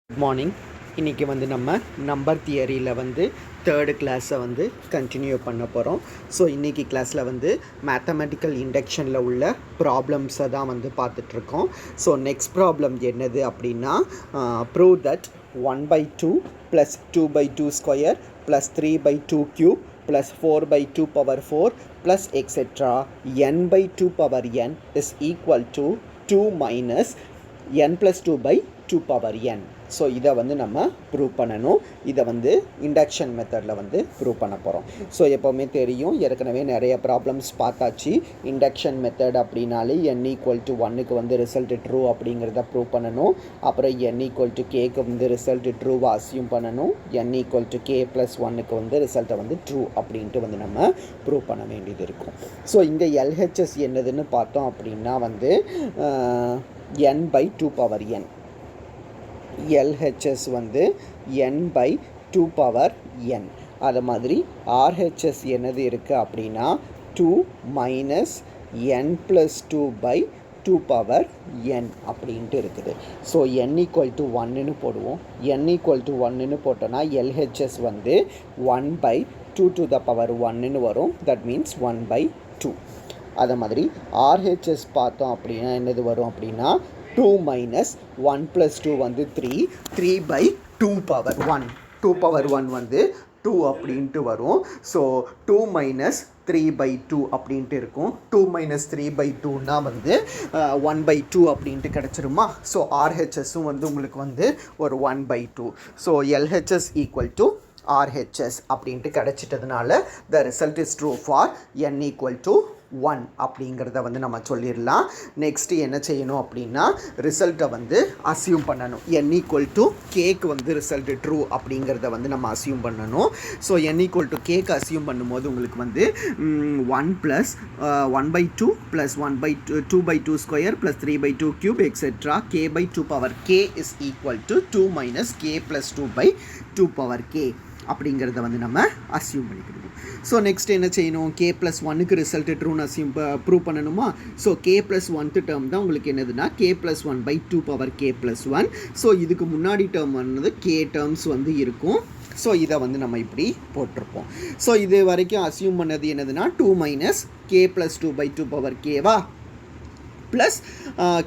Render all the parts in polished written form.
Good morning. இன்றைக்கி வந்து நம்ம நம்பர் தியரியில் வந்து தேர்டு கிளாஸை வந்து கண்டினியூ பண்ண போகிறோம். ஸோ இன்றைக்கி கிளாஸில் வந்து மேத்தமெட்டிக்கல் இண்டக்ஷனில் உள்ள ப்ராப்ளம்ஸை தான் வந்து பார்த்துட்ருக்கோம். ஸோ நெக்ஸ்ட் ப்ராப்ளம் என்னது அப்படின்னா, prove that 1/2 plus 2/2 square plus 3/2 cube plus 4/2 power 4 plus etcetera n/2 power n is equal to 2 minus n + 2/2 power n. So இதை வந்து நம்ம ப்ரூவ் பண்ணணும். இதை வந்து இண்டக்ஷன் மெத்தடில் வந்து ப்ரூவ் பண்ண போகிறோம். ஸோ எப்போவுமே தெரியும், ஏற்கனவே நிறைய ப்ராப்ளம்ஸ் பார்த்தாச்சு. இண்டக்ஷன் மெத்தட் அப்படின்னாலே n = 1க்கு வந்து ரிசல்ட் ட்ரூ அப்படிங்கிறத ப்ரூவ் பண்ணணும். அப்புறம் n = kக்கு வந்து ரிசல்ட் ட்ரூவை அசியூம் பண்ணணும். n = k + 1க்கு வந்து ரிசல்ட்டை வந்து ட்ரூ அப்படின்ட்டு வந்து நம்ம ப்ரூவ் பண்ண வேண்டியது இருக்கும். ஸோ இங்கே LHS என்னதுன்னு பார்த்தோம் அப்படின்னா வந்து n/2 பவர் n. LHS வந்து n/2 பவர் n. அது மாதிரி RHS என்னது இருக்குது அப்படின்னா 2 மைனஸ் n + 2/2 பவர் n அப்படின்ட்டு இருக்குது. ஸோ n = 1ன்னு போடுவோம். n = 1ன்னு போட்டோன்னா LHS வந்து 1/2 to the power 1ன்னு வரும். That means 1/2. அது மாதிரி RHS பார்த்தோம் அப்படின்னா என்னது வரும் அப்படின்னா 2 மைனஸ் 1 + 2 வந்து 3, 3/2 பவர் 1. 2 பவர் 1 வந்து 2 அப்படின்ட்டு வரும். ஸோ 2 மைனஸ் 3/2 அப்படின்ட்டு இருக்கும். 2 மைனஸ் 3/2னா வந்து 1/2 அப்படின்ட்டு கிடச்சிருமா. ஸோ RHSஸும் வந்து உங்களுக்கு வந்து ஒரு 1/2. ஸோ LHS = RHS அப்படின்ட்டு கிடச்சிட்டதுனால the result is true for n = 1 அப்படிங்கிறத வந்து நம்ம சொல்லிடலாம். நெக்ஸ்ட்டு என்ன செய்யணும் அப்படின்னா, ரிசல்ட்டை வந்து அசியூம் பண்ணணும். n = kக்கு வந்து ரிசல்ட் ட்ரூ அப்படிங்கிறத வந்து நம்ம அசியூம் பண்ணணும். ஸோ n = kக்கு அசியூம் பண்ணும்போது உங்களுக்கு வந்து 1 + 1/2 plus 2/2 square plus 3/2 cube etcetera k/2 power k is equal to 2 மைனஸ் k + 2/2 பவர் k அப்படிங்கிறத வந்து நம்ம அசியூம் பண்ணிக்கணும். ஸோ நெக்ஸ்ட் என்ன செய்யணும், k + 1க்கு ரிசல்ட் ட்ரூன்னு அசியூம் ப்ரூவ் பண்ணணுமா. ஸோ k + 1th டேர்ம் தான் உங்களுக்கு என்னதுன்னா k + 1/2 பவர் k + 1. ஸோ இதுக்கு முன்னாடி டேர்ம் வந்து k டேர்ம்ஸ் வந்து இருக்கும். ஸோ இதை வந்து நம்ம இப்படி போட்டிருப்போம். ஸோ இது வரைக்கும் அசியூம் பண்ணது என்னதுன்னா 2 மைனஸ் k + 2/2 பவர் கேவா ப்ளஸ்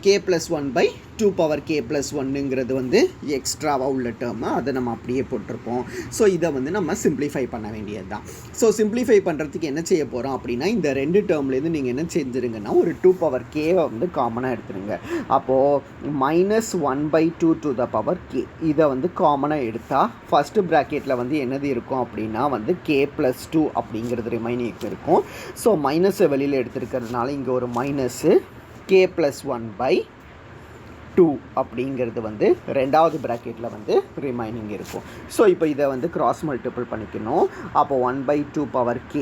k + 1/2 பவர் k + 1ங்கிறது வந்து எக்ஸ்ட்ராவாக உள்ள டேர்மு, அதை நம்ம அப்படியே போட்டிருப்போம். ஸோ இதை வந்து நம்ம சிம்பிளிஃபை பண்ண வேண்டியது தான். ஸோ சிம்பிளிஃபை பண்ணுறதுக்கு என்ன செய்ய போகிறோம் அப்படின்னா, இந்த ரெண்டு டேர்ம்லேருந்து நீங்கள் என்ன செஞ்சுருங்கன்னா ஒரு 2 பவர் கேவை வந்து காமனாக எடுத்துருங்க. அப்போது -1/2 to the power k இதை வந்து காமனாக எடுத்தால் ஃபஸ்ட்டு ப்ராக்கெட்டில் வந்து என்னது இருக்கும் அப்படின்னா வந்து k + 2 அப்படிங்கிறது ரிமைனிங் இருக்கும். ஸோ மைனஸை வெளியில் எடுத்துருக்கிறதுனால இங்கே ஒரு மைனஸு k + 1/2 அப்படிங்கிறது வந்து ரெண்டாவது ப்ராக்கெட்டில் வந்து ரிமைனிங் இருக்கும். ஸோ இப்போ இதை வந்து கிராஸ் மல்டிபிள் பண்ணிக்கணும். அப்போ 1/2 பவர் k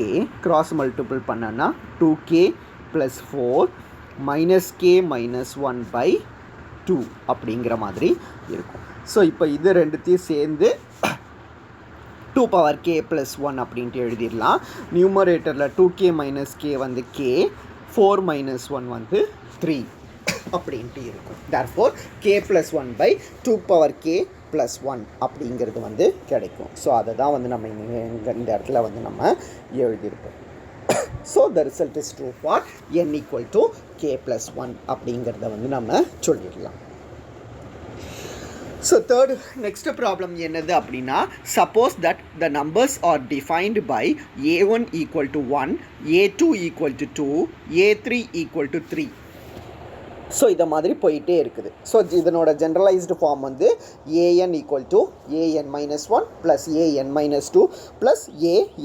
கிராஸ் மல்டிபிள் பண்ணனா 2k + 4 -k - 1/2 அப்படிங்கிற மாதிரி இருக்கும். ஸோ இப்போ இது ரெண்டுத்தையும் சேர்ந்து 2 பவர் k + 1 அப்படின்ட்டு எழுதிடலாம். நியூமரேட்டரில் 2k - k வந்து k, 4 - 1 வந்து 3 அப்படின்ட்டு இருக்கும். therefore k + 1/2 பவர் k + 1 அப்படிங்கிறது வந்து கிடைக்கும். ஸோ அதை தான் வந்து நம்ம இந்த இடத்துல வந்து நம்ம எழுதியிருக்கோம். So the result is true for n = k + 1 அப்படிங்கிறத வந்து நம்ம சொல்லிடலாம். ஸோ நெக்ஸ்ட் ப்ராப்ளம் என்னது அப்படின்னா, suppose that the numbers are defined by a1 = 1, a2 = 2, a3 = 3. So இதை மாதிரி போயிட்டே இருக்குது. ஸோ இதனோட ஜென்ரலைஸ்டு ஃபார்ம் வந்து an = an-1 plus an-2 plus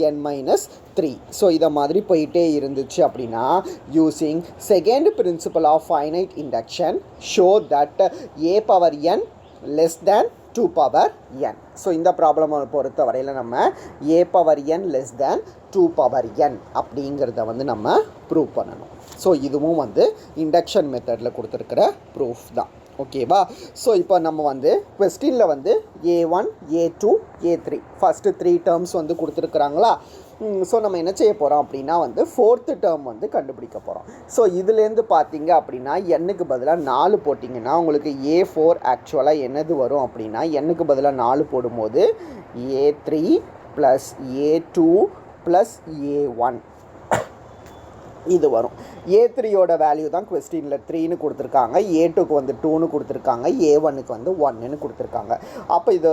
an-3. So இதை மாதிரி போயிட்டே இருந்துச்சு அப்படின்னா, using second principle of finite induction show that a power n less than 2 power n. So இந்த ப்ராப்ளமை பொறுத்த வரையில் நம்ம a power n less than 2 power n அப்படிங்கிறத வந்து நம்ம ப்ரூவ் பண்ணணும். ஸோ இதுவும் வந்து இண்டக்ஷன் மெத்தடில் கொடுத்துருக்கிற ப்ரூஃப் தான். ஓகேவா. ஸோ இப்போ நம்ம வந்து கொஸ்டினில் வந்து a1, a2, a3 first 3 terms வந்து கொடுத்துருக்குறாங்களா. ஸோ நம்ம என்ன செய்ய போகிறோம் அப்படின்னா வந்து ஃபோர்த்து டேர்ம் வந்து கண்டுபிடிக்க போகிறோம். ஸோ இதுலேருந்து பார்த்தீங்க அப்படின்னா எண்ணுக்கு பதிலாக 4 போட்டிங்கன்னா உங்களுக்கு A4 ஆக்சுவலாக என்னது வரும் அப்படின்னா எண்ணுக்கு பதிலாக 4 போடும்போது A3 + A2 + A1 இது வரும். A3யோட வேல்யூ தான் கொஸ்டினில் 3ன்னு கொடுத்துருக்காங்க, A2க்கு வந்து 2ன்னு கொடுத்துருக்காங்க, A1க்கு வந்து 1ன்னு கொடுத்துருக்காங்க. அப்போ இதை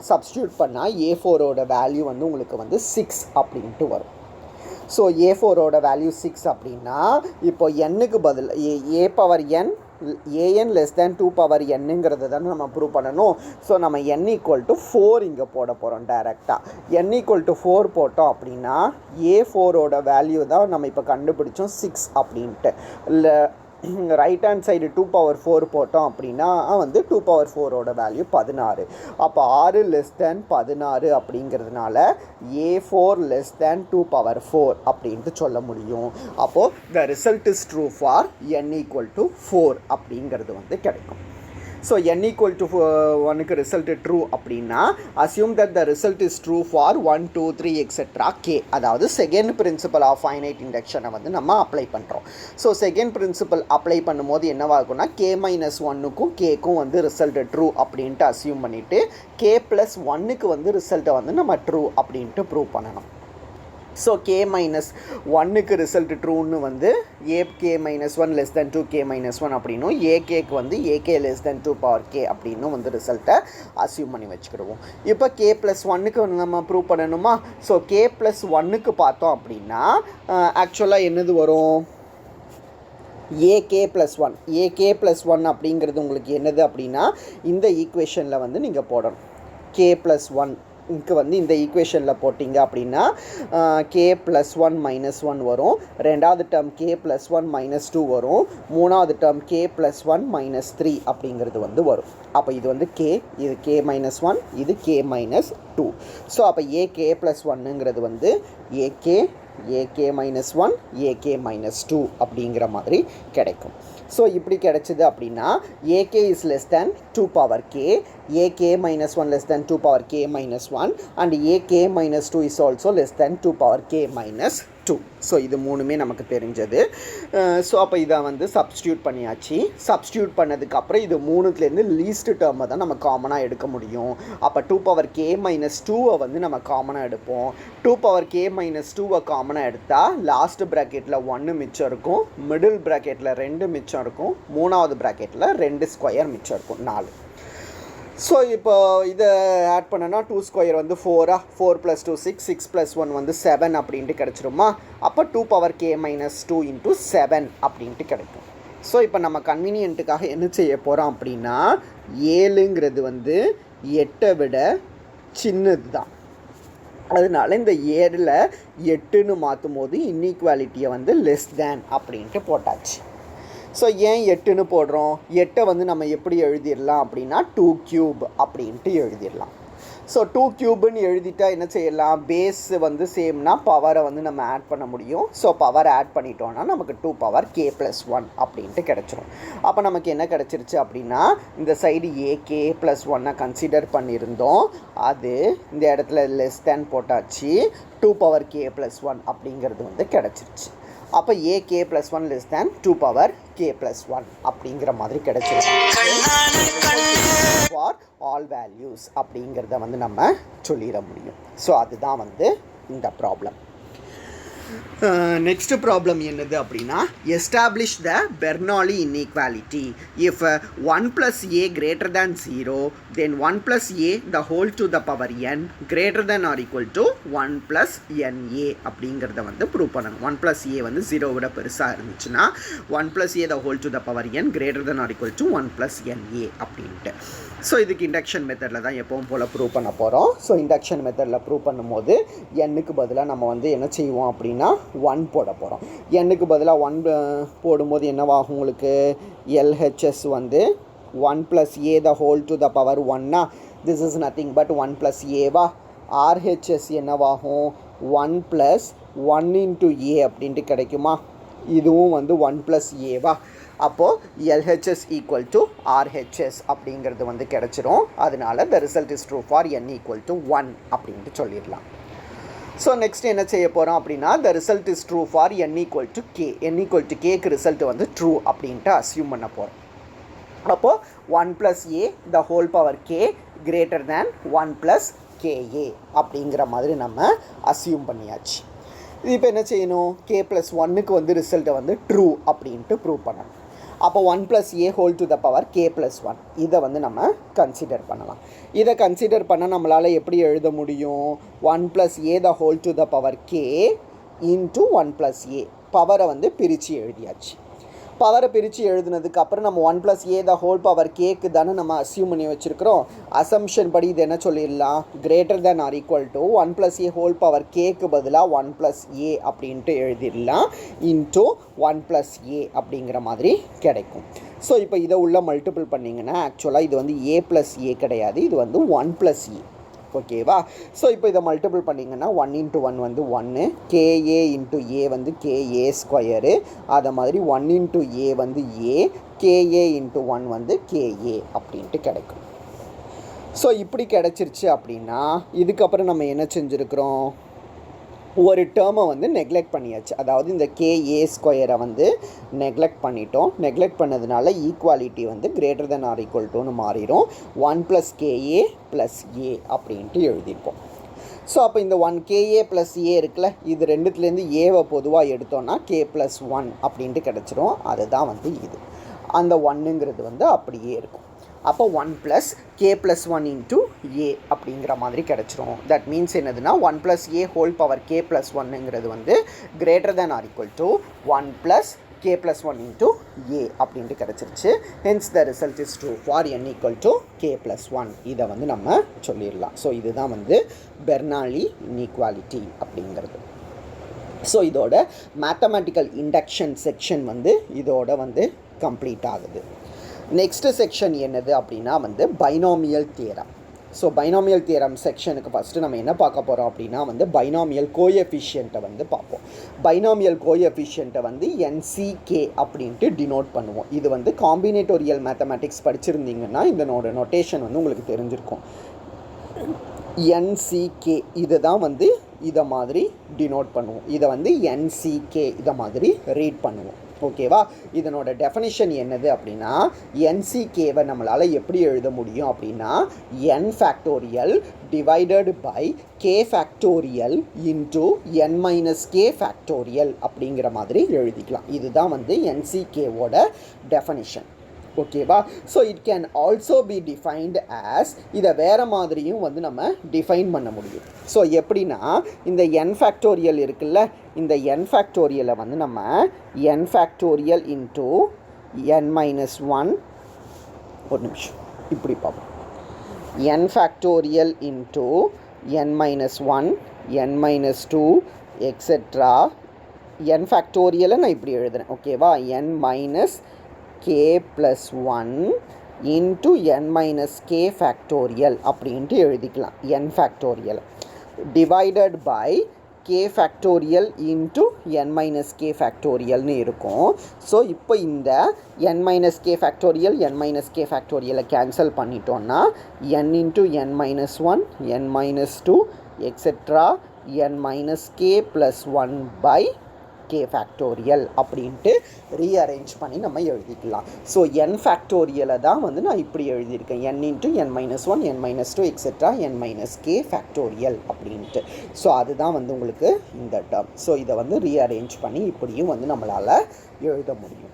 சப்ஸ்டியூட் பண்ணால் A4ஓட வேல்யூ வந்து உங்களுக்கு வந்து 6 அப்படின்ட்டு வரும். ஸோ A4ஓட வேல்யூ 6 அப்படின்னா இப்போ எண்ணுக்கு பதில் A⁴n an less than 2⁴nங்கிறது தானே நம்ம ப்ரூவ் பண்ணணும். ஸோ நம்ம n = 4 இங்கே போட போகிறோம் டைரெக்டாக. n = 4 போட்டோம் அப்படின்னா A4ஓட வேல்யூ தான் நம்ம இப்போ கண்டுபிடிச்சோம் 6 அப்படின்ட்டு. இல்லை ரைட் ஹேண்ட் சைடு 2⁴ போட்டோம் அப்படின்னா வந்து 2⁴ஓட வேல்யூ 16. அப்போ 6 < 16 அப்படிங்கிறதுனால A4 < 2⁴ அப்படின்ட்டு சொல்ல முடியும். அப்போது the result is true for n = 4 அப்படிங்கிறது வந்து கிடைக்கும். ஸோ n = 1க்கு ரிசல்ட் ட்ரூ அப்படின்னா assume that the result is true for 1 2 3 etcetera K. அதாவது செகண்ட் பிரின்சிபல் ஆஃப் ஃபைனைட் இண்டக்ஷனை வந்து நம்ம அப்ளை பண்ணுறோம். ஸோ செகண்ட் பிரின்சிபல் அப்ளை பண்ணும்போது என்னவாகும்னா K-1க்கும் கேக்கும் வந்து ரிசல்ட் ட்ரூ அப்படின்ட்டு அசியூம் பண்ணிவிட்டு K+1க்கு வந்து ரிசல்ட்டை வந்து நம்ம ட்ரூ அப்படின்ட்டு ப்ரூவ் பண்ணணும். ஸோ K-1க்கு ரிசல்ட் ட்ரூன்னு வந்து AK-1 < 2K-1 அப்படின்னும் AKக்கு வந்து AK < 2⁴k அப்படின்னும் வந்து ரிசல்ட்டை அசியூம் பண்ணி வச்சுக்கிடுவோம். இப்போ K+1க்கு நம்ம ப்ரூவ் பண்ணணுமா? ஸோ K+1க்கு பார்த்தோம் அப்படின்னா ஆக்சுவலாக என்னது வரும்? AK+1 அப்படிங்கிறது உங்களுக்கு என்னது அப்படின்னா இந்த ஈக்குவேஷனில் வந்து நீங்கள் போடணும். K+1 இங்கே வந்து இந்த ஈக்குவேஷனில் போட்டிங்க அப்படின்னா K+1 - 1 வரும். ரெண்டாவது டேர்ம் K+1 - 2 வரும். மூணாவது டேர்ம் K+1 - 3 அப்படிங்கிறது வந்து வரும். அப்போ இது வந்து K, இது K-1, இது K-2. ஸோ அப்போ AK+1ங்கிறது வந்து AK-1 AK-2 அப்படிங்கிற மாதிரி கிடைக்கும். ஸோ இப்படி கிடைச்சிது அப்படின்னா AK is less than 2⁴k, AK-1 less than 2⁴k-1 and AK-2 is also less than 2⁴k-2. So இது மூணுமே நமக்கு தெரிஞ்சது. ஸோ அப்போ இதை வந்து சப்ஸ்டியூட் பண்ணியாச்சு. சப்ஸ்டியூட் பண்ணதுக்கப்புறம் இது மூணுத்துலேருந்து லீஸ்ட் டேர்மை தான் நம்ம காமனாக எடுக்க முடியும். அப்போ 2⁴k-2 வந்து நம்ம காமனாக எடுப்போம். 2⁴k-2 காமனாக எடுத்தால் லாஸ்ட் ப்ராக்கெட்டில் 1 மிச்சம் இருக்கும், மிடில் ப்ராக்கெட்டில் 2 மிச்சம் இருக்கும், மூணாவது ப்ராக்கெட்டில் 2 ஸ்கொயர் மிச்சம் இருக்கும், 4. ஸோ இப்போ இதை ஆட் பண்ணனா 2² வந்து 4 + 2 6, 6 + 1 வந்து 7 அப்படின்ட்டு கிடச்சிருமா? அப்போ 2⁴k-2 × 7 அப்படின்ட்டு கிடைக்கும். ஸோ இப்போ நம்ம கன்வீனியன்ட்டுக்காக என்ன செய்ய போகிறோம் அப்படின்னா 7ங்கிறது வந்து 8ஐ விட சின்னது தான். அதனால இந்த 7ல் 8ன்னு மாற்றும் போது இன்இக்வாலிட்டியை வந்து லெஸ் தேன் அப்படின்ட்டு போட்டாச்சு. ஸோ ஏன் 8ன்னு போடுறோம்? 8ஐ வந்து நம்ம எப்படி எழுதிடலாம் அப்படின்னா 2³ அப்படின்ட்டு எழுதிடலாம். ஸோ 2³ எழுதிட்டா என்ன செய்யலாம்? பேஸ் வந்து சேம்னா பவரை வந்து நம்ம ஆட் பண்ண முடியும். ஸோ பவர் ஆட் பண்ணிட்டோன்னா நமக்கு 2⁴k+1 அப்படின்ட்டு கிடச்சிரும். அப்போ நமக்கு என்ன கிடச்சிருச்சு அப்படின்னா இந்த சைடு AK+1 கன்சிடர் பண்ணியிருந்தோம், அது இந்த இடத்துல லெஸ் தேன் போட்டாச்சு, 2⁴k+1 அப்படிங்கிறது வந்து கிடச்சிருச்சு. அப்போ AK+1 less than 2⁴k+1 அப்படிங்கிற மாதிரி கிடைச்சிருக்கு ஃபார் ஆல் வேல்யூஸ் அப்படிங்கிறத வந்து நம்ம சொல்லிட முடியும். ஸோ அதுதான் வந்து இந்த ப்ராப்ளம். நெக்ஸ்ட் ப்ராப்ளம் என்னது அப்படின்னா establish the Bernoulli inequality. If 1 + a greater than 0 then 1 + a the whole to the power n greater than or equal to 1 + na அப்படிங்கிறத வந்து ப்ரூவ் பண்ணணும். 1 + a வந்து 0 விட பெருசாக இருந்துச்சுன்னா 1 + a the whole to the power n greater than or equal to 1 + na அப்படின்ட்டு. So இதுக்கு induction மெத்தடில் தான் எப்பவும் போல் ப்ரூவ் பண்ண போகிறோம். ஸோ இண்டக்ஷன் மெத்தடில் ப்ரூவ் பண்ணும்போது எண்ணுக்கு பதிலாக நம்ம வந்து என்ன செய்வோம் அப்படின்னா 1 போட போகிறோம். எண்ணுக்கு பதிலாக 1 போடும்போது என்னவாகும்? உங்களுக்கு LHS வந்து 1 + a the whole to the power 1 this is nothing but 1 + a வா. RHS என்னவாகும்? 1 + 1 × a அப்படின்ட்டு கிடைக்குமா? இதுவும் வந்து 1 + a வா. அப்போது LHS = RHS அப்படிங்கிறது வந்து கிடச்சிரும். அதனால the result is true for n = 1 அப்படின்ட்டு சொல்லிடலாம். ஸோ நெக்ஸ்ட் என்ன செய்ய போகிறோம் அப்படின்னா the result is true for n equal to k. n equal to kக்கு ரிசல்ட் வந்து ட்ரூ அப்படின்ட்டு அசியூம் பண்ண போகிறோம். அப்போது 1 + a the whole power k greater than 1 + ka அப்படிங்கிற மாதிரி நம்ம அசியூம் பண்ணியாச்சு. இது இப்போ என்ன செய்யணும், k + 1க்கு வந்து ரிசல்ட்டை வந்து ட்ரூ அப்படின்ட்டு ப்ரூவ் பண்ணணும். அப்போ 1 + a whole to the power k + 1 இதை வந்து நம்ம கன்சிடர் பண்ணலாம். இதை கன்சிடர் பண்ண நம்மளால் எப்படி எழுத முடியும், 1 + a the whole to the power k into 1 + a பவரை வந்து பிரித்து எழுதியாச்சு. பவரை பிரித்து எழுதுனதுக்கப்புறம் நம்ம 1 + a the whole power kக்கு தானே நம்ம அசியூம் பண்ணி வச்சுருக்கிறோம். அசம்ஷன் படி இது என்ன சொல்லிடலாம், greater than or equal to 1 + a whole power kக்கு பதிலாக 1 + a அப்படின்ட்டு எழுதிடலாம் இன்ட்டு 1 + a அப்படிங்கிற மாதிரி கிடைக்கும். ஸோ இப்போ இதை உள்ள மல்டிபிள் பண்ணிங்கன்னா ஆக்சுவலாக இது வந்து a + a கிடையாது, இது வந்து 1 + a. ஓகேவா. ஸோ இப்போ இதை மல்டிபிள் பண்ணிங்கன்னா 1 × 1 வந்து 1, ka × a வந்து ka², அதை மாதிரி 1 × a வந்து a, ka × 1 வந்து ka அப்படின்ட்டு கிடைக்கும். ஸோ இப்படி கிடச்சிருச்சு அப்படின்னா இதுக்கப்புறம் நம்ம என்ன செஞ்சுருக்கிறோம், ஒரு டேர்மை வந்து நெக்லெக்ட் பண்ணியாச்சு. அதாவது இந்த ka² வந்து நெக்லெக்ட் பண்ணிட்டோம். நெக்லெக்ட் பண்ணதுனால ஈக்குவாலிட்டி வந்து greater than or equal toன்னு மாறிடும். 1 + ka + a அப்படின்ட்டு எழுதிப்போம். ஸோ அப்போ இந்த 1 ka + a இருக்குல்ல, இது ரெண்டுத்துலேருந்து ஏவை பொதுவாக எடுத்தோன்னா k + 1 அப்படின்ட்டு கிடச்சிரும். அதுதான் வந்து இது, அந்த 1ங்கிறது வந்து அப்படியே இருக்கும். அப்போ 1 + k + 1 into a அப்படிங்கிற மாதிரி கிடச்சிரும். தட் மீன்ஸ் என்னதுன்னா 1 + a whole power k + 1ங்கிறது வந்து greater than or equal to 1 + k + 1 into a அப்படின்ட்டு கிடச்சிருச்சு. Hence the result is true for n equal to k + 1. இதை வந்து நம்ம சொல்லிடலாம். ஸோ இதுதான் வந்து பெர்னாலி இன்இக்வாலிட்டி அப்படிங்கிறது. ஸோ இதோட மேத்தமேட்டிக்கல் இண்டக்ஷன் செக்ஷன் வந்து இதோட வந்து கம்ப்ளீட் ஆகுது. நெக்ஸ்ட்டு செக்ஷன் என்னது அப்படின்னா வந்து binomial theorem. So binomial theorem செக்ஷனுக்கு ஃபஸ்ட்டு நம்ம என்ன பார்க்க போகிறோம் அப்படின்னா வந்து பைனாமியல் கோஎஃபிஷியண்ட்டை வந்து பார்ப்போம். பைனாமியல் கோஎஃபிஷியண்ட்டை வந்து NCK அப்படின்ட்டு டினோட் பண்ணுவோம். இது வந்து காம்பினேட்டோரியல் மேத்தமேட்டிக்ஸ் படிச்சிருந்தீங்கன்னா இந்த நோட்டேஷன் வந்து உங்களுக்கு தெரிஞ்சிருக்கும். NCK இதை தான் வந்து இதை மாதிரி டினோட் பண்ணுவோம். இதை வந்து NCK இதை மாதிரி ரீட் பண்ணுவோம். ஓகேவா. இதனோட டெஃபனிஷன் என்னது அப்படின்னா NCKவை நம்மளால் எப்படி எழுத முடியும் அப்படின்னா n factorial divided by k factorial into n - k factorial அப்படிங்கிற மாதிரி எழுதிக்கலாம். இதுதான் வந்து NCKவோட டெஃபனிஷன். ஓகேவா. So it can also be defined as, இதை வேறு மாதிரியும் வந்து நம்ம டிஃபைன் பண்ண முடியும். ஸோ எப்படின்னா இந்த n ஃபேக்டோரியல் இருக்குல்ல, இந்த n ஃபேக்டோரியலை வந்து நம்ம n ஃபேக்டோரியல் இன்ட்டு n - 1, ஒரு நிமிஷம் இப்படி பார்ப்போம், n factorial into n - 1, n - 2 et cetera. n ஃபேக்டோரியலை நான் இப்படி எழுதுறேன். ஓகேவா. n - k + 1 into n - k factorial அப்படின்ட்டு எழுதிக்கலாம். n factorial divided by k factorial into n - k ஃபேக்டோரியல்னு இருக்கும். ஸோ இப்போ இந்த n - k factorial n - k ஃபேக்டோரியலை கேன்சல் பண்ணிட்டோன்னா n into n - 1, n - 2 et cetera n - k + 1 by k factorial அப்படின்ட்டு rearrange பண்ணி நம்ம எழுதிக்கலாம். ஸோ n ஃபேக்டோரியலை தான் வந்து நான் இப்படி எழுதியிருக்கேன், n into n - 1, n - 2 et cetera n - k factorial அப்படின்ட்டு. ஸோ அதுதான் வந்து உங்களுக்கு இந்த டேர்ம். ஸோ இதை வந்து ரீஅரேஞ்ச் பண்ணி இப்படியும் வந்து நம்மளால் எழுத முடியும்.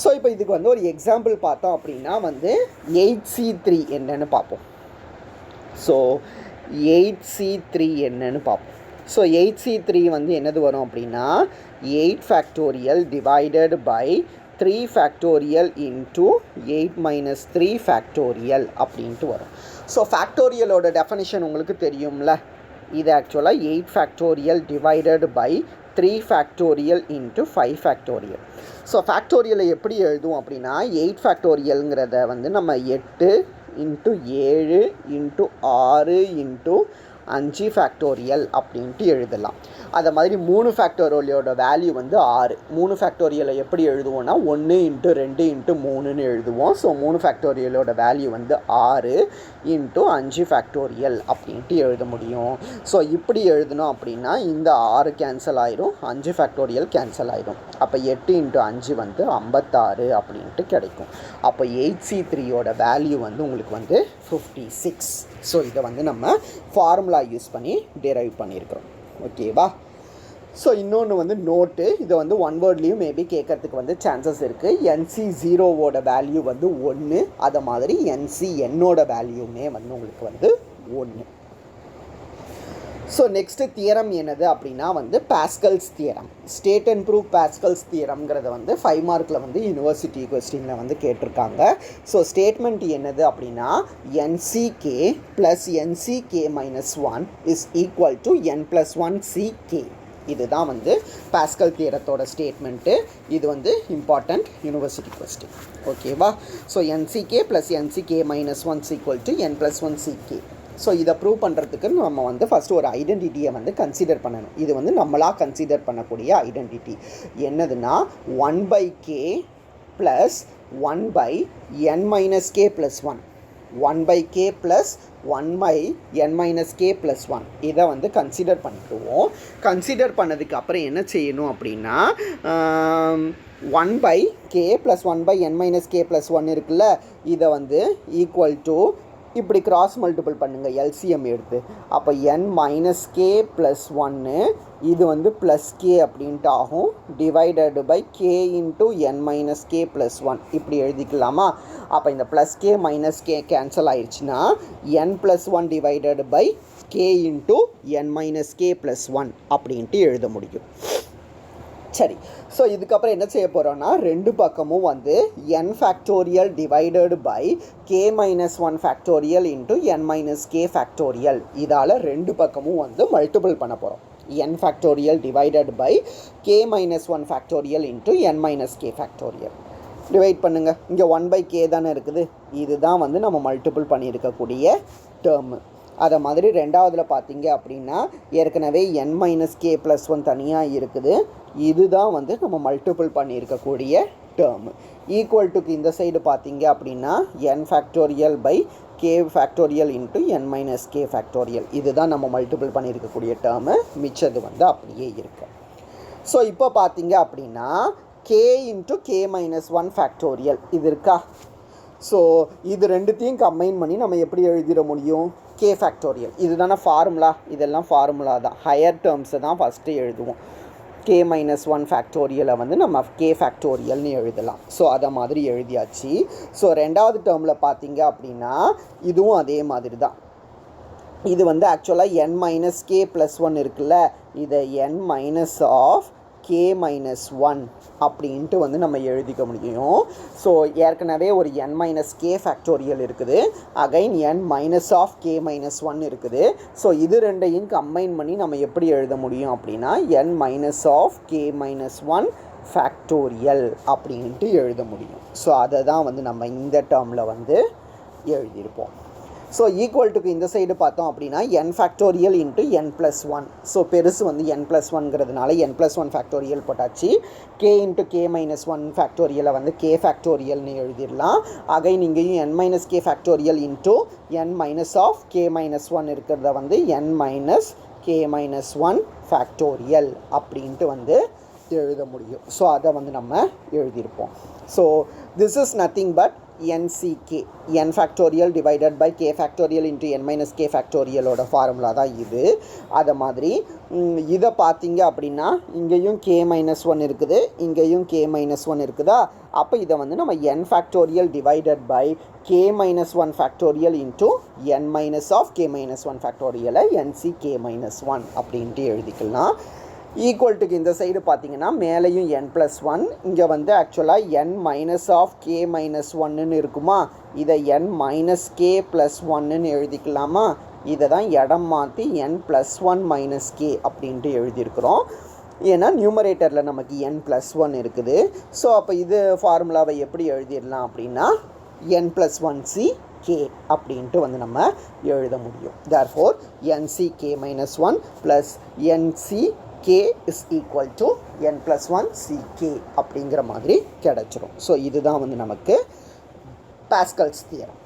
ஸோ இப்போ இதுக்கு வந்து ஒரு எக்ஸாம்பிள் பார்த்தோம் அப்படின்னா வந்து 8C3 என்னன்னு பார்ப்போம். ஸோ 8C3 என்னன்னு பார்ப்போம். ஸோ 8C3 வந்து என்னது வரும் அப்படின்னா 8 factorial divided by 3 factorial into 8 - 3 factorial அப்படின்ட்டு வரும். ஸோ ஃபேக்டோரியலோட டெஃபனிஷன் உங்களுக்கு தெரியும்ல, இது ஆக்சுவலாக 8 factorial divided by 3 factorial into 5 factorial. So ஃபேக்டோரியலை எப்படி எழுதுவோம் அப்படின்னா 8 ஃபேக்டோரியலுங்கிறத வந்து நம்ம 8 இன்ட்டு 7 இன்ட்டு 6 இன்ட்டு 5 ஃபேக்டோரியல் அப்படின்ட்டு எழுதலாம். அதை மாதிரி 3 ஃபேக்டோரியலோட வேல்யூ வந்து 6. 3 ஃபேக்டோரியலை எப்படி எழுதுவோம்னா 1 × 2 × 3ன்னு எழுதுவோம். ஸோ 3 ஃபேக்டோரியலோட வேல்யூ வந்து 6 × 5 ஃபேக்டோரியல் அப்படின்ட்டு எழுத முடியும். ஸோ இப்படி எழுதணும் அப்படின்னா இந்த 6 கேன்சல் ஆயிரும், 5 ஃபேக்டோரியல் கேன்சல் ஆயிரும். அப்போ 8 × 5 வந்து 56 அப்படின்ட்டு கிடைக்கும். அப்போ 8C3யோட வேல்யூ வந்து உங்களுக்கு வந்து 56. ஸோ இதை வந்து நம்ம ஃபார்முலா யூஸ் பண்ணி டெரைவ் பண்ணியிருக்கிறோம். ஓகேவா? ஸோ இன்னொன்று வந்து நோட்டு, இதை வந்து ஒன் வேர்ட்லேயும் மேபி கேட்கறதுக்கு வந்து சான்சஸ் இருக்குது. NC0வோட வேல்யூ வந்து 1, அதை மாதிரி NCNோட வேல்யூமே வந்து உங்களுக்கு வந்து 1. ஸோ நெக்ஸ்ட்டு தியரம் என்னது அப்படின்னா வந்து Pascal's theorem. State and prove Pascal's தியரம்ங்கிறத வந்து 5 மார்க்கில் வந்து யூனிவர்சிட்டி கொஸ்டினில் வந்து கேட்டிருக்காங்க. ஸோ ஸ்டேட்மெண்ட் என்னது அப்படின்னா NCK + NCK - 1 is equal to N+1 CK. இதுதான் வந்து பாஸ்கல் தியரத்தோட ஸ்டேட்மெண்ட்டு. இது வந்து இம்பார்ட்டண்ட் யூனிவர்சிட்டி கொஸ்டின். ஓகேவா? So NCK + NCK - 1 equal to N+1 CK. So இதை ப்ரூவ் பண்ணுறதுக்கு நம்ம வந்து ஃபஸ்ட்டு ஒரு ஐடென்டிட்டியை வந்து கன்சிடர் பண்ணணும். இது வந்து நம்மளாக கன்சிடர் பண்ணக்கூடிய ஐடென்டிட்டி என்னதுன்னா 1/k + 1/n - k + 1. 1/k + 1/n - k + 1 இதை வந்து கன்சிடர் பண்ணிக்குவோம். கன்சிடர் பண்ணதுக்கு அப்புறம் என்ன செய்யணும் அப்படின்னா 1/k + 1/n - k + 1 இருக்குல்ல, இதை வந்து ஈக்குவல் டு இப்படி கிராஸ் மல்டிபிள் பண்ணுங்கள் எல்சிஎம் எடுத்து. அப்போ n - k + 1 இது வந்து +k அப்படின்ட்டு ஆகும், divided by k × n - k + 1 இப்படி எழுதிக்கலாமா? அப்போ இந்த +k - k கேன்சல் ஆயிடுச்சுன்னா n+1 divided by k × n - k + 1 அப்படின்ட்டு எழுத முடியும். சரி, ஸோ இதுக்கப்புறம் என்ன செய்ய போகிறோன்னா ரெண்டு பக்கமும் வந்து n factorial divided by k - 1 factorial × n - k factorial இதால் ரெண்டு பக்கமும் வந்து மல்டிபிள் பண்ண போகிறோம். n factorial divided by k - 1 factorial × n - k factorial divide பண்ணுங்கள். இங்கே 1/k தானே இருக்குது, இதுதான் வந்து நம்ம மல்டிபிள் பண்ணியிருக்கக்கூடிய டேர்மு. அதை மாதிரி ரெண்டாவதில் பார்த்தீங்க அப்படின்னா ஏற்கனவே n - k + 1 தனியாக இருக்குது, இதுதான் வந்து நம்ம மல்டிபிள் பண்ணியிருக்கக்கூடிய டேர்மு. ஈக்குவல் டுக்கு இந்த சைடு பார்த்தீங்க அப்படின்னா n factorial by k factorial × n - k factorial இதுதான் நம்ம மல்டிபிள் பண்ணியிருக்கக்கூடிய டேர்மு. மிச்சது வந்து அப்படியே இருக்கு. ஸோ இப்போ பார்த்தீங்க அப்படின்னா k × k - 1 ஃபேக்டோரியல் இது இருக்கா? ஸோ இது ரெண்டுத்தையும் கம்பைன் பண்ணி நம்ம எப்படி எழுதிட முடியும்? k ஃபேக்டோரியல் இதுதானே ஃபார்முலா, இதெல்லாம் ஃபார்முலா தான். ஹையர் டேர்ம்ஸை தான் ஃபஸ்ட்டு எழுதுவோம். k - 1 ஃபேக்டோரியலை வந்து நம்ம k ஃபேக்டோரியல்னு எழுதலாம். ஸோ அதை மாதிரி எழுதியாச்சு. ஸோ ரெண்டாவது டேர்மில் பார்த்தீங்க அப்படின்னா இதுவும் அதே மாதிரி தான். இது வந்து ஆக்சுவலாக n - k + 1 இருக்குல்ல, இதை n - k - 1 அப்படின்ட்டு வந்து நம்ம எழுதிக்க முடியும். ஸோ ஏற்கனவே ஒரு n - k ஃபேக்டோரியல் இருக்குது, அகைன் n - k - 1 இருக்குது. ஸோ இது ரெண்டையும் கம்பைன் பண்ணி நம்ம எப்படி எழுத முடியும் அப்படின்னா n - k - 1 ஃபேக்டோரியல் அப்படின்ட்டு எழுத முடியும். ஸோ அதை தான் வந்து நம்ம இந்த டேர்மில் வந்து எழுதியிருப்போம். ஸோ ஈக்குவல் டுக்கு இந்த சைடு பார்த்தோம் அப்படின்னா n ஃபேக்டோரியல் × n+1. ஸோ பெருசு வந்து n+1ங்கிறதுனால n+1 ஃபேக்டோரியல் போட்டாச்சு. k × k - 1 ஃபேக்டோரியலை வந்து k ஃபேக்டோரியல்னு எழுதிடலாம். அகைன் இங்கேயும் n - k factorial × n - k - 1 இருக்கிறத வந்து n - k - 1 ஃபேக்டோரியல் அப்படின்ட்டு வந்து எழுத முடியும். ஸோ அதை வந்து நம்ம எழுதியிருப்போம். So this is nothing but NCK n factorial divided by k factorial × n - k ஃபேக்டோரியலோட ஃபார்முலா தான் இது. அதை மாதிரி இதை பார்த்தீங்க அப்படின்னா இங்கேயும் k - 1 இருக்குது, இங்கேயும் k - 1 இருக்குதா? அப்போ இதை வந்து நம்ம n factorial divided by k - 1 factorial × n - k - 1 ஃபேக்டோரியலை NCK - 1 அப்படின்ட்டு எழுதிக்கலாம். ஈக்குவல் டுக்கு இந்த சைடு பார்த்தீங்கன்னா மேலேயும் n+1, இங்கே வந்து ஆக்சுவலாக n - k - 1ன்னு இருக்குமா, இதை n - k + 1ன்னு எழுதிக்கலாமா? இதை தான் இடம் மாற்றி n+1 - k அப்படின்ட்டு எழுதியிருக்கிறோம். ஏன்னா நியூமரேட்டரில் நமக்கு n+1 இருக்குது. ஸோ அப்போ இது ஃபார்முலாவை எப்படி எழுதிடலாம் அப்படின்னா n+1 c கே அப்படின்ட்டு வந்து நம்ம எழுத முடியும். therefore nck minus 1 plus nck is equal to n plus 1 ck அப்படிங்கிற மாதிரி கிடைச்சிரும். ஸோ இதுதான் வந்து நமக்கு Pascal's theorem.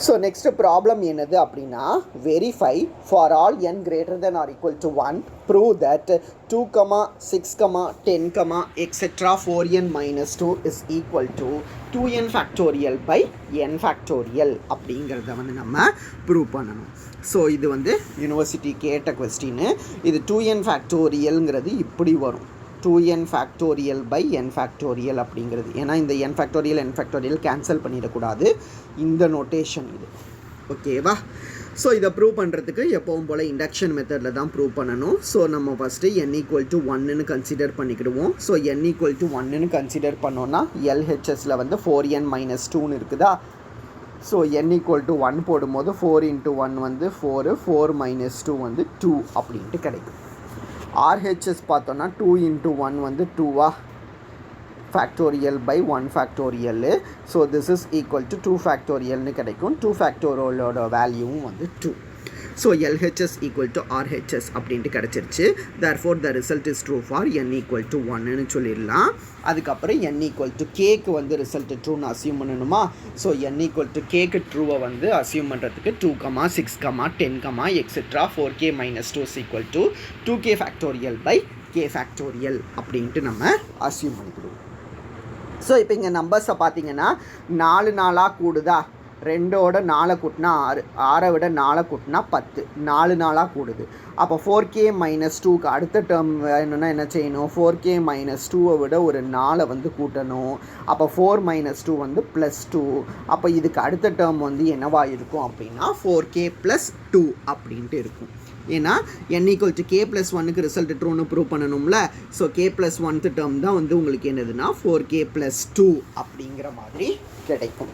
So next problem என்னது அப்படின்னா, verify for all n greater than or equal to 1 prove that 2, 6, 10, etc. 4n minus 2 is equal to 2n factorial by n factorial அப்படிங்கிறத வந்து நம்ம ப்ரூவ் பண்ணணும். ஸோ இது வந்து யூனிவர்சிட்டி கேட்ட கொஸ்டின். இது 2n factorialங்கிறது இப்படி வரும், 2n factorial by n factorial அப்படிங்கிறது. ஏன்னா இந்த n factorial கேன்சல் பண்ணிடக்கூடாது, இந்த நோட்டேஷன் இது. ஓகேவா? ஸோ இதை ப்ரூவ் பண்ணுறதுக்கு எப்பவும் போல் இண்டக்ஷன் மெத்தடில் தான் ப்ரூவ் பண்ணணும். ஸோ நம்ம ஃபஸ்ட்டு n = 1ன்னு கன்சிடர் பண்ணிக்கிடுவோம். ஸோ n = 1ன்னு கன்சிடர் பண்ணோன்னா LHSல வந்து 4n minus 2ன்னு இருக்குதா. ஸோ n = 1 போடும்போது 4 × 1 வந்து 4, 4 minus 2 வந்து 2 அப்படின்ட்டு கிடைக்கும். RHS பார்த்தோன்னா 2 × 1 வந்து 2 factorial by 1 factorial. So this is equal to 2 factorialனு கிடைக்கும். 2 factorialோட வேல்யூவும் வந்து 2. So LHS equal to RHS அப்படின்ட்டு கிடச்சிருச்சு. therefore the result is true for n = 1ன்னு சொல்லிடலாம். அதுக்கப்புறம் n = kக்கு வந்து ரிசல்ட் ட்ரூன்னு அசியூம் பண்ணணுமா. ஸோ n = kக்கு ட்ரூவை வந்து அசியூம் பண்ணுறதுக்கு 2, 6, 10, etc. 4k minus 2 is equal to 2k factorial by k factorial அப்படின்ட்டு நம்ம அசியூம் பண்ணிக்கிடுவோம். ஸோ இப்போ இங்கே நம்பர்ஸை பார்த்தீங்கன்னா 4 4 கூடுதா, 2ஓட 4 கூட்டினா 6, 6 விட 4 கூட்டினா 10, 4 4 கூடுது. அப்போ 4k minus 2க்கு அடுத்த டேர்ம் வேணும்னா என்ன செய்யணும், 4k minus 2வை விட ஒரு 4 வந்து கூட்டணும். அப்போ 4 minus 2 வந்து +2. அப்போ இதுக்கு அடுத்த டேர்ம் வந்து என்னவா இருக்கும் அப்படின்னா 4k + 2 அப்படின்ட்டு இருக்கும். ஏன்னா n = k + 1க்கு ரிசல்ட் ட்ரூன்னு ப்ரூவ் பண்ணணும்ல. ஸோ k + 1th டேர்ம் தான் வந்து உங்களுக்கு என்னதுன்னா 4k + 2 அப்படிங்கிற மாதிரி கிடைக்கும்.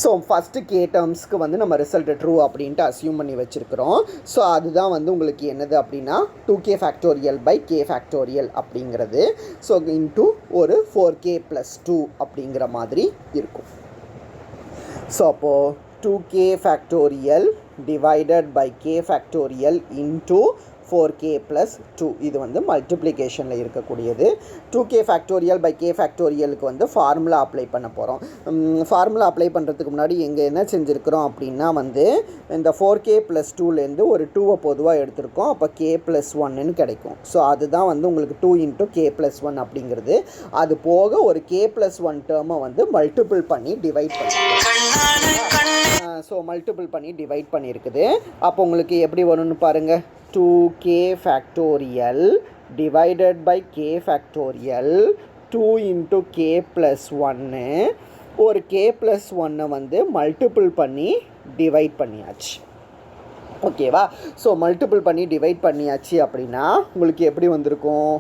ஸோ ஃபஸ்ட்டு k டேர்ம்ஸ்க்கு வந்து நம்ம ரிசல்ட் ட்ரூ அப்படின்ட்டு அசியூம் பண்ணி வச்சுருக்கிறோம். ஸோ அதுதான் வந்து உங்களுக்கு என்னது அப்படின்னா 2k factorial by k factorial அப்படிங்கிறது. ஸோ இன்ட்டு ஒரு 4k + 2 அப்படிங்கிற மாதிரி இருக்கும். ஸோ அப்போது 2k factorial divided by k factorial into 4k + 2 இது வந்து மல்டிப்ளிகேஷனில் இருக்கக்கூடியது. 2k factorial by k factorialக்கு வந்து ஃபார்முலா அப்ளை பண்ண போகிறோம். ஃபார்முலா அப்ளை பண்ணுறதுக்கு முன்னாடி எங்கே என்ன செஞ்சுருக்கிறோம் அப்படின்னா வந்து இந்த 4k + 2லேருந்து ஒரு 2வை பொதுவாக எடுத்திருக்கோம். அப்போ k + 1ன்னு கிடைக்கும். ஸோ அதுதான் வந்து உங்களுக்கு 2 × k + 1 அப்படிங்கிறது. அது போக ஒரு k + 1 டேர்மை வந்து மல்டிபிள் பண்ணி டிவைட் பண்ணியிருக்கோம். ஸோ மல்டிபிள் பண்ணி டிவைட் பண்ணியிருக்குது. அப்போ உங்களுக்கு எப்படி வரும்னு பாருங்கள், 2k factorial divided by k factorial 2 × k + 1 ஒரு k + 1 வந்து மல்டிபிள் பண்ணி டிவைட் பண்ணியாச்சு. ஓகேவா? ஸோ மல்டிபிள் பண்ணி டிவைட் பண்ணியாச்சு அப்படின்னா உங்களுக்கு எப்படி வந்திருக்கும்,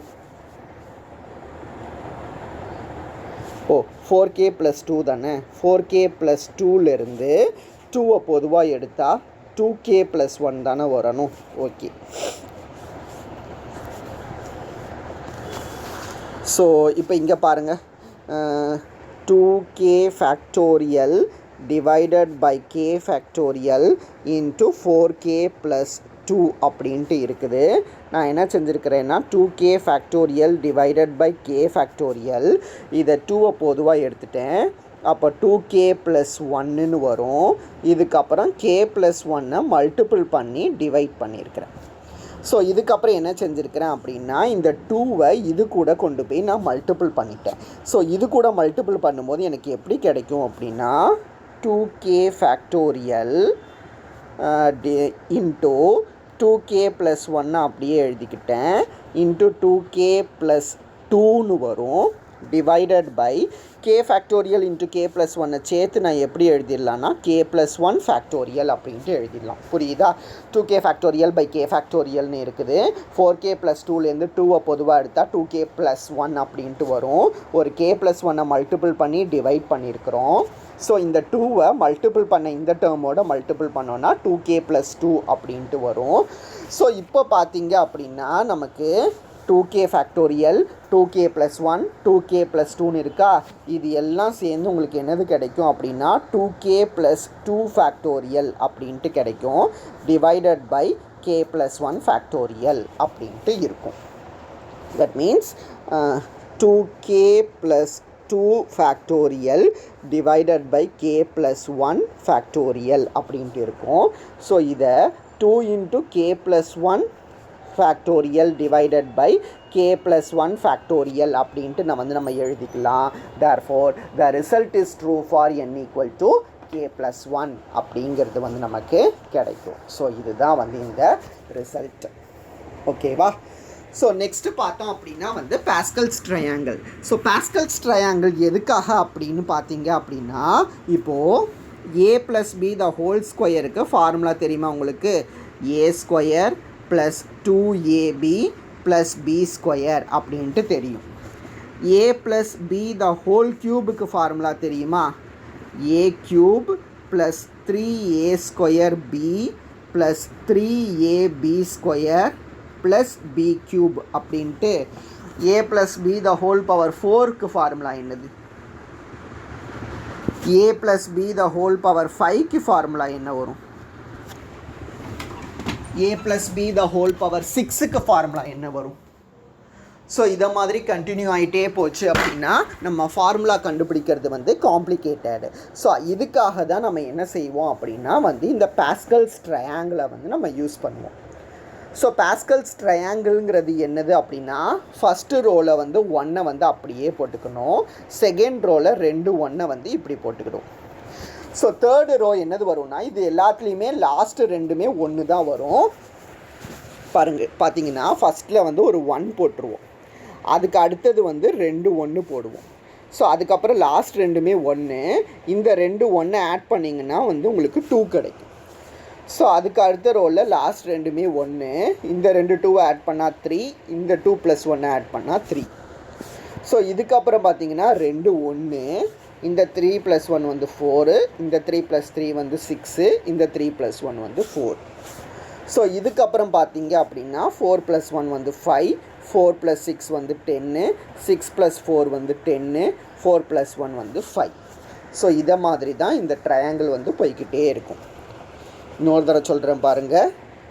4k + 2 தானே. 4k + 2லேருந்து 2வை பொதுவாக எடுத்தால் 2k + 1 தானே வரணும். ஓகே. ஸோ இப்போ இங்கே பாருங்கள், 2k factorial divided by k factorial into 4k + 2 அப்படின்ட்டு இருக்குது. நான் என்ன செஞ்சுருக்கிறேன்னா 2k factorial divided by k factorial இதை 2வை பொதுவாக எடுத்துட்டேன். அப்போ 2k + 1ன்னு வரும். இதுக்கப்புறம் k + 1 மல்டிபிள் பண்ணி டிவைட் பண்ணியிருக்கிறேன். ஸோ இதுக்கப்புறம் என்ன செஞ்சுருக்கிறேன் அப்படின்னா இந்த 2வை இது கூட கொண்டு போய் நான் மல்டிபிள் பண்ணிட்டேன். ஸோ இது கூட மல்டிபிள் பண்ணும்போது எனக்கு எப்படி கிடைக்கும் அப்படின்னா 2k factorial இன்ட்டு 2k + 1 அப்படியே எழுதிக்கிட்டேன் இன்ட்டு 2k + 2ன்னு வரும் divided by k factorial into k + 1 சேர்த்து நான் எப்படி எழுதிடலான்னா k + 1 factorial அப்படின்ட்டு எழுதிடலாம். புரியுதா? 2k factorial by k factorialனு இருக்குது. 4k + 2லேருந்து 2வை பொதுவாக எடுத்தால் 2k + 1 அப்படின்ட்டு வரும். ஒரு k + 1 மல்டிபிள் பண்ணி டிவைட் பண்ணியிருக்கிறோம். ஸோ இந்த 2வை மல்டிபிள் பண்ண இந்த டேர்மோட மல்டிபிள் பண்ணோன்னா 2k + 2 அப்படின்ட்டு வரும். ஸோ இப்போ பார்த்தீங்க அப்படின்னா நமக்கு 2k ஃபேக்டோரியல் 2k + 1 2k + 2 இருக்கா, இது எல்லாம் சேர்ந்து உங்களுக்கு என்னது கிடைக்கும் அப்படின்னா 2k + 2 ஃபேக்டோரியல் அப்படின்ட்டு கிடைக்கும், டிவைடட் பை k + 1 ஃபேக்டோரியல் அப்படின்ட்டு இருக்கும். That means 2k + 2 factorial divided by k + 1 factorial அப்படின்ட்டு இருக்கும். ஸோ இதை 2 × k + 1 factorial divided by k + 1 factorial அப்படின்ட்டு நம்ம எழுதிக்கலாம். Therefore the result is true for n = k + 1 அப்படிங்கிறது வந்து நமக்கு கிடைக்கும். ஸோ இதுதான் வந்து இந்த ரிசல்ட். ஓகேவா? ஸோ நெக்ஸ்ட்டு பார்த்தோம் அப்படின்னா வந்து Pascal's triangle. So Pascal's triangle எதுக்காக அப்படின்னு பார்த்தீங்க அப்படின்னா, இப்போது a + b த ஹோல் ஸ்கொயருக்கு ஃபார்முலா தெரியுமா உங்களுக்கு? a² + 2ab + b² அப்படின்ட்டு தெரியும். a + b த ஹோல் க்யூபுக்கு ஃபார்முலா தெரியுமா? a³ + 3a² b + 3ab² + b³ அப்படின்ட்டு a + b the whole power 4க்கு ஃபார்முலா என்னது? a + b the whole power 5க்கு ஃபார்முலா என்ன வரும்? a + b the whole power 6க்கு ஃபார்முலா என்ன வரும்? ஸோ இதை மாதிரி கண்டினியூ ஆகிட்டே போச்சு அப்படின்னா நம்ம ஃபார்முலா கண்டுபிடிக்கிறது வந்து காம்ப்ளிகேட்டடு. ஸோ இதுக்காக தான் நம்ம என்ன செய்வோம் அப்படின்னா வந்து இந்த பாஸ்கல்ஸ் ட்ரையாங்கிளை வந்து நம்ம யூஸ் பண்ணுவோம். ஸோ பாஸ்கல்ஸ் ட்ரையாங்கிள்ங்கிறது என்னது அப்படின்னா, ஃபஸ்ட்டு ரோவில் வந்து 1 வந்து அப்படியே போட்டுக்கணும், செகண்ட் ரோவில் 2 1 வந்து இப்படி போட்டுக்கணும். ஸோ தேர்டு ரோ என்னது வரும்னா, இது எல்லாத்துலேயுமே லாஸ்ட்டு ரெண்டுமே 1 தான் வரும். பார்த்தீங்கன்னா ஃபஸ்ட்டில் வந்து ஒரு 1 போட்டுருவோம், அதுக்கு அடுத்தது வந்து 2 1 போடுவோம். ஸோ அதுக்கப்புறம் லாஸ்ட் ரெண்டுமே 1, இந்த 2 1 ஆட் பண்ணிங்கன்னா வந்து உங்களுக்கு 2 கிடைக்கும். ஸோ அதுக்கு அடுத்த ரோவில் லாஸ்ட் ரெண்டுமே 1, இந்த 2 2 ஆட் பண்ணால் 3, இந்த 2 + 1 ஆட் பண்ணால் 3. ஸோ இதுக்கப்புறம் பார்த்தீங்கன்னா 2 1, இந்த 3 + 1 வந்து 4, இந்த 3 + 3 வந்து 6, இந்த 3 + 1 வந்து 4. ஸோ இதுக்கப்புறம் பார்த்தீங்க அப்படின்னா 4 + 1 வந்து 5, 4 + 6 வந்து 10, 6 + 4 வந்து 10, 4 + 1 வந்து 5. ஸோ இதை மாதிரி தான் இந்த ட்ரையாங்கிள் வந்து போய்கிட்டே இருக்கும். இன்னொரு தடவை சொல்கிறேன் பாருங்கள்.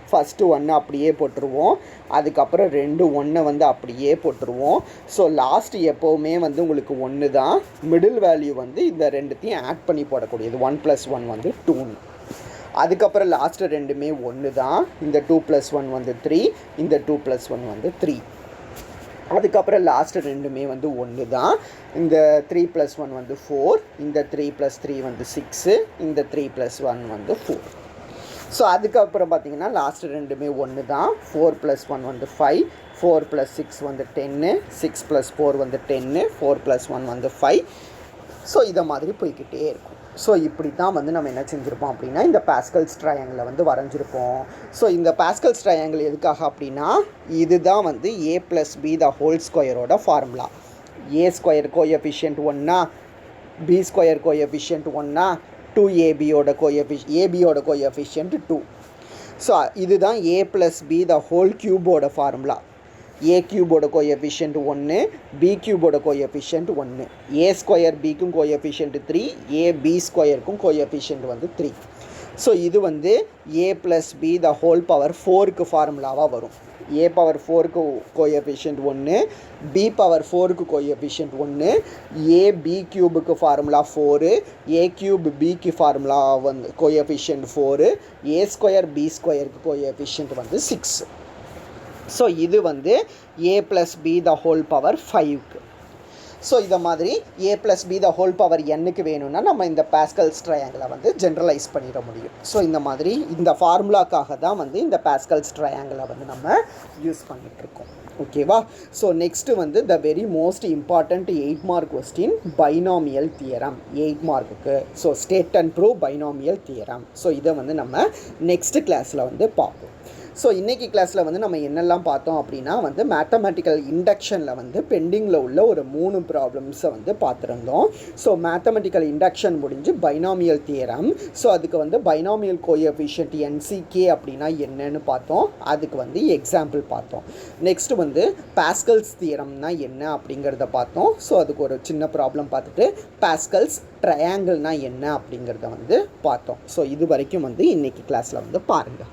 ஃபஸ்ட்டு 1 அப்படியே போட்டுருவோம், அதுக்கப்புறம் 2 1 வந்து அப்படியே போட்டுருவோம். ஸோ லாஸ்ட் எப்போவுமே வந்து உங்களுக்கு 1 தான், மிடில் வேல்யூ வந்து இந்த ரெண்டுத்தையும் ஆட் பண்ணி போடக்கூடியது. 1 + 1 வந்து 2. அதுக்கப்புறம் லாஸ்ட்டு ரெண்டுமே 1 தான், இந்த 2 + 1 வந்து 3, இந்த 2 + 1 வந்து 3. அதுக்கப்புறம் லாஸ்ட்டு ரெண்டுமே வந்து 1 தான், இந்த 3 + 1 வந்து 4, இந்த 3 + 3 வந்து 6, இந்த 3 + 1 வந்து 4. ஸோ அதுக்கப்புறம் பார்த்தீங்கன்னா லாஸ்ட்டு ரெண்டுமே 1 தான், 4 + 1 வந்து 5, 4 + 6 வந்து 10, 6 + 4 வந்து 10, 4 + 1 வந்து 5. ஸோ இதை மாதிரி போய்கிட்டே இருக்கும். ஸோ இப்படி தான் வந்து நம்ம என்ன செஞ்சுருப்போம் அப்படின்னா இந்த பாஸ்கல்ஸ் ட்ரையாங்கிளை வந்து வரைஞ்சிருப்போம். ஸோ இந்த பாஸ்கல்ஸ் ட்ரையாங்கிள் எதுக்காக அப்படின்னா, இதுதான் வந்து a + b த ஹோல் ஸ்கொயரோட formula. a² coefficient 1, b² coefficient 1, 2ab abயோட கோஎஃபிஷியன்ட் 2. ஸோ இதுதான் a + b த ஹோல் க்யூபோட formula. a³ coefficient 1, b³ coefficient 1, a² bக்கும் கோஎஃபிஷியன்ட் 3, ab² கோஎஃபிஷியன்ட் வந்து 3. ஸோ இது வந்து a + b the whole power 4க்கு ஃபார்முலாவாக வரும். a⁴க்கு கோஎஃபிஷியன்ட் 1, b⁴க்கு கோஎஃபிஷியன்ட் 1, ab³ ஃபார்முலா 4, a³ bக்கு ஃபார்முலா வந்து கோஎஃபிஷியன்ட் 4, a² b²க்கு கோஎஃபிஷியன்ட் வந்து 6. ஸோ இது வந்து a + b the whole power 5க்கு. ஸோ இதை மாதிரி a + b the whole power nக்கு வேணும்னா நம்ம இந்த பாஸ்கல்ஸ் ட்ரையாங்கிளை வந்து ஜென்ரலைஸ் பண்ணிட முடியும். ஸோ இந்த மாதிரி இந்த ஃபார்முலாக்காக தான் வந்து இந்த பாஸ்கல்ஸ் ட்ரையாங்கிளை வந்து நம்ம யூஸ் பண்ணிகிட்ருக்கோம். ஓகேவா? ஸோ நெக்ஸ்ட்டு வந்து the very most important 8 mark question, binomial theorem 8 மார்க்குக்கு. So state and prove binomial theorem. So இதை வந்து நம்ம நெக்ஸ்ட் கிளாஸில் வந்து பார்ப்போம். ஸோ இன்றைக்கி கிளாஸில் வந்து நம்ம என்னெல்லாம் பார்த்தோம் அப்படின்னா வந்து மேத்தமெட்டிக்கல் இண்டக்ஷனில் வந்து பெண்டிங்கில் உள்ள ஒரு 3 ப்ராப்ளம்ஸை வந்து பார்த்துருந்தோம். ஸோ மேத்தமெட்டிக்கல் இண்டக்ஷன் முடிஞ்சு பைனாமியல் தியரம். ஸோ அதுக்கு வந்து பைனாமியல் கோஎஃபிஷியன்ட் என்சிகே அப்படின்னா என்னன்னு பார்த்தோம். அதுக்கு வந்து எக்ஸாம்பிள் பார்த்தோம். நெக்ஸ்ட் வந்து பாஸ்கல்ஸ் தியரம்னா என்ன அப்படிங்கிறத பார்த்தோம். ஸோ அதுக்கு ஒரு சின்ன ப்ராப்ளம் பார்த்துட்டு பாஸ்கல்ஸ் ட்ரையாங்கிள்னா என்ன அப்படிங்கிறத வந்து பார்த்தோம். ஸோ இது வரைக்கும் வந்து இன்றைக்கி கிளாஸில் வந்து பாருங்கள்.